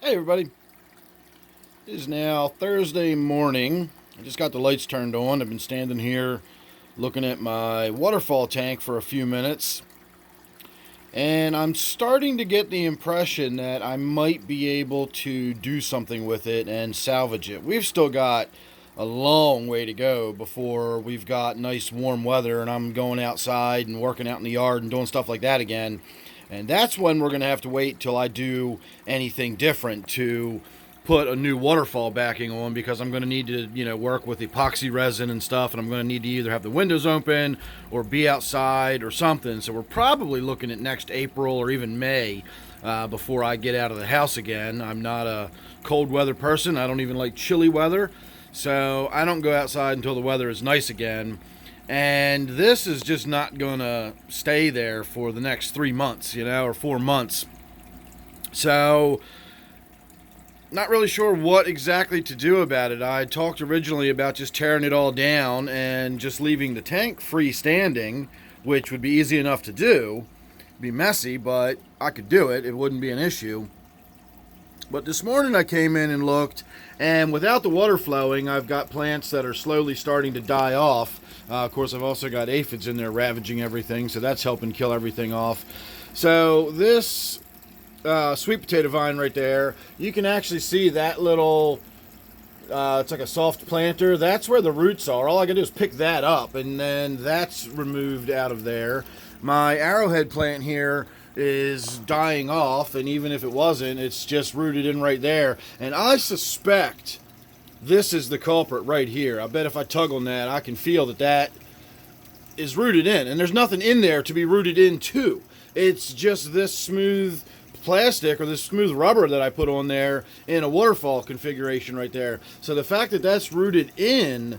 Hey everybody, it is now Thursday morning. I just got the lights turned on. I've been standing here looking at my waterfall tank for a few minutes, and I'm starting to get the impression that I might be able to do something with it and salvage it. We've still got a long way to go before we've got nice warm weather and I'm going outside and working out in the yard and doing stuff like that again. And that's when we're going to have to wait till I do anything different to put a new waterfall backing on, because I'm going to need to, work with epoxy resin and stuff, and I'm going to need to either have the windows open or be outside or something. So we're probably looking at next April or even May before I get out of the house again. I'm not a cold weather person. I don't even like chilly weather. So I don't go outside until the weather is nice again. And this is just not going to stay there for the next 3 months, or 4 months. So, not really sure what exactly to do about it. I talked originally about just tearing it all down and just leaving the tank freestanding, which would be easy enough to do. It'd be messy, but I could do it. It wouldn't be an issue. But this morning I came in and looked, and without the water flowing, I've got plants that are slowly starting to die off. Of course, I've also got aphids in there ravaging everything, so that's helping kill everything off. So this sweet potato vine right there, you can actually see that little, it's like a soft planter. That's where the roots are. All I gotta do is pick that up, and then that's removed out of there. My arrowhead plant here is dying off, and even if it wasn't, it's just rooted in right there. And I suspect this is the culprit right here. I bet if I tug on that, I can feel that that is rooted in, and there's nothing in there to be rooted into. It's just this smooth plastic or this smooth rubber that I put on there in a waterfall configuration right there. So the fact that that's rooted in,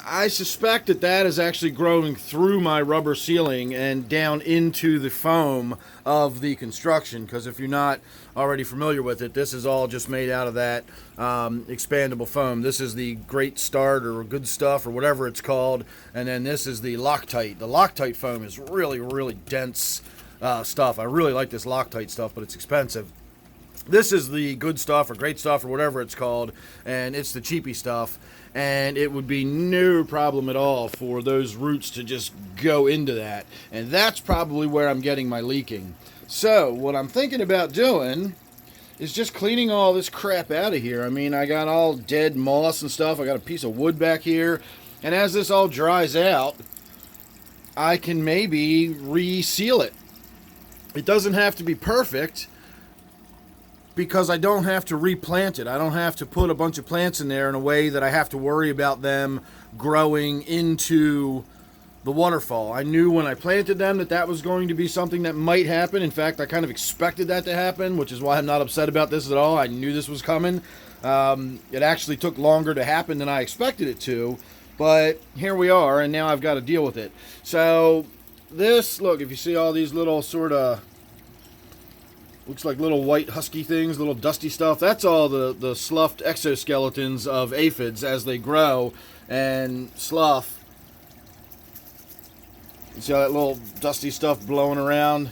I suspect that that is actually growing through my rubber ceiling and down into the foam of the construction, because if you're not already familiar with it, this is all just made out of that expandable foam. This is the Great Start or Good Stuff or whatever it's called, and then this is the Loctite. The Loctite foam is really, really dense stuff. I really like this Loctite stuff, but it's expensive. This is the Good Stuff or Great Stuff or whatever it's called, and it's the cheapy stuff. And it would be no problem at all for those roots to just go into that. And that's probably where I'm getting my leaking. So what I'm thinking about doing is just cleaning all this crap out of here. I mean, I got all dead moss and stuff. I got a piece of wood back here. And as this all dries out, I can maybe reseal it. It doesn't have to be perfect, because I don't have to replant it. I don't have to put a bunch of plants in there in a way that I have to worry about them growing into the waterfall. I knew when I planted them that that was going to be something that might happen. In fact, I kind of expected that to happen, which is why I'm not upset about this at all. I knew this was coming. It actually took longer to happen than I expected it to, but here we are, and now I've got to deal with it. So this, look, if you see all these little sort of, looks like little white husky things, little dusty stuff. That's all the sloughed exoskeletons of aphids as they grow and slough. You see all that little dusty stuff blowing around?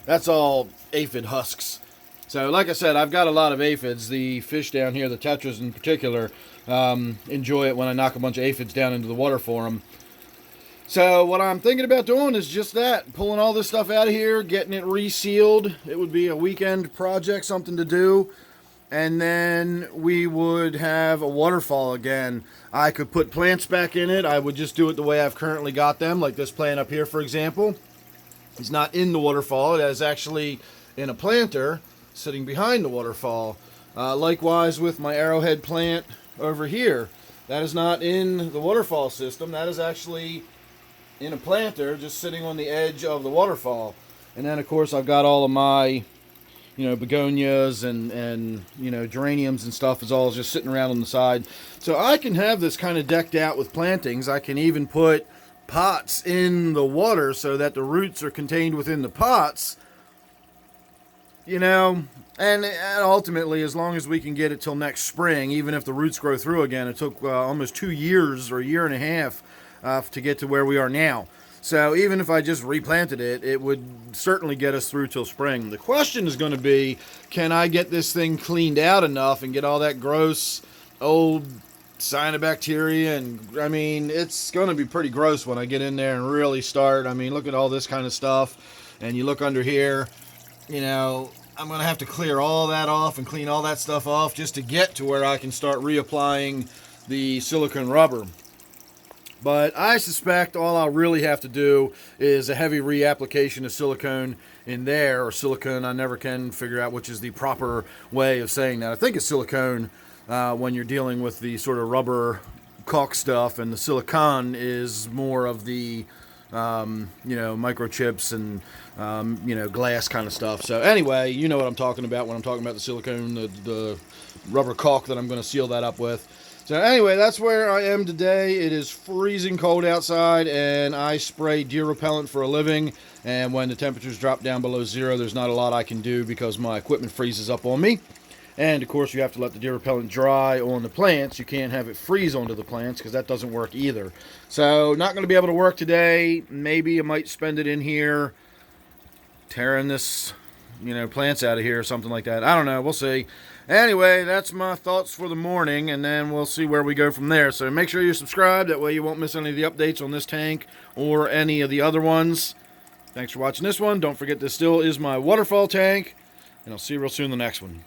That's all aphid husks. So like I said, I've got a lot of aphids. The fish down here, the tetras in particular, enjoy it when I knock a bunch of aphids down into the water for them. So what I'm thinking about doing is just that, pulling all this stuff out of here, getting it resealed. It would be a weekend project, something to do. And then we would have a waterfall again. I could put plants back in it. I would just do it the way I've currently got them, like this plant up here, for example. It's not in the waterfall. It is actually in a planter sitting behind the waterfall. Likewise with my arrowhead plant over here. That is not in the waterfall system. That is actually in a planter just sitting on the edge of the waterfall. And then of course I've got all of my begonias and geraniums and stuff is all just sitting around on the side. So I can have this kind of decked out with plantings. I can even put pots in the water so that the roots are contained within the pots, and ultimately, as long as we can get it till next spring, even if the roots grow through again. It took almost 2 years or a year and a half to get to where we are now. So even if I just replanted it, it would certainly get us through till spring. The question is going to be, can I get this thing cleaned out enough and get all that gross old cyanobacteria? And I mean, it's going to be pretty gross when I get in there and really start. I mean, look at all this kind of stuff. And you look under here, you know, I'm going to have to clear all that off and clean all that stuff off just to get to where I can start reapplying the silicone rubber. But I suspect all I'll really have to do is a heavy reapplication of silicone in there, or silicone. I never can figure out which is the proper way of saying that. I think it's silicone when you're dealing with the sort of rubber caulk stuff, and the silicone is more of the microchips and glass kind of stuff. So anyway, you know what I'm talking about when I'm talking about the silicone, the rubber caulk that I'm going to seal that up with. So anyway, that's where I am today. It is freezing cold outside, and I spray deer repellent for a living. And when the temperatures drop down below zero, there's not a lot I can do because my equipment freezes up on me. And of course, you have to let the deer repellent dry on the plants. You can't have it freeze onto the plants because that doesn't work either. So not going to be able to work today. Maybe I might spend it in here tearing this, plants out of here or something like that. I don't know. We'll see. Anyway, that's my thoughts for the morning, and then we'll see where we go from there. So make sure you're subscribed. That way you won't miss any of the updates on this tank or any of the other ones. Thanks for watching this one. Don't forget this still is my waterfall tank, and I'll see you real soon in the next one.